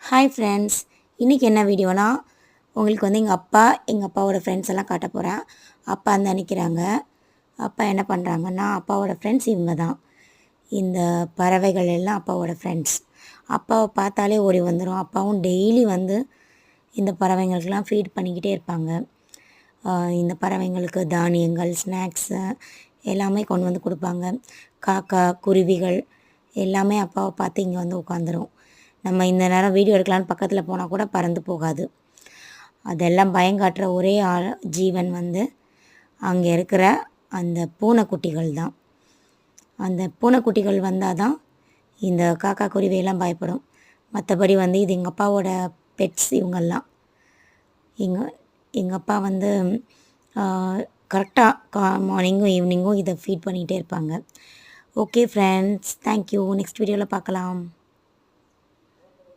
Hi friends, இன்றைக்கி என்ன வீடியோனா உங்களுக்கு வந்து எங்கள் அப்பாவோட ஃப்ரெண்ட்ஸ் எல்லாம் காட்ட போகிறேன். அப்பா வந்து நிற்கிறாங்க. அப்பா என்ன பண்ணுறாங்கன்னா, அப்பாவோட ஃப்ரெண்ட்ஸ் இவங்க தான். இந்த பறவைகள் எல்லாம் அப்பாவோட ஃப்ரெண்ட்ஸ். அப்பாவை பார்த்தாலே ஓடி வந்துடும். அப்பாவும் டெய்லி வந்து இந்த பறவைங்களுக்கெல்லாம் ஃபீட் பண்ணிக்கிட்டே இருப்பாங்க. இந்த பறவைங்களுக்கு தானியங்கள், ஸ்நாக்ஸு எல்லாமே கொண்டு வந்து கொடுப்பாங்க. காக்கா, குருவிகள் எல்லாமே அப்பாவை பார்த்து இங்கே வந்து உட்காந்துரும். நம்ம இந்த நேரம் வீடியோ எடுக்கலான்னு பக்கத்தில் போனால் கூட பறந்து போகாது. அதெல்லாம் பயங்காட்டுற ஒரே ஜீவன் வந்து அங்கே இருக்கிற அந்த பூனைக்குட்டிகள் தான். அந்த பூனைக்குட்டிகள் வந்தால் தான் இந்த காக்கா குருவியெல்லாம் பயப்படும். மற்றபடி வந்து இது எங்கள் அப்பாவோட பெட்ஸ். இவங்கெல்லாம் எங்கள் அப்பா வந்து கரெக்டாக மார்னிங்கும் ஈவினிங்கும் இதை ஃபீட் பண்ணிகிட்டே இருப்பாங்க. Okay friends, thank you. நெக்ஸ்ட் வீடியோவில் பார்க்கலாம்.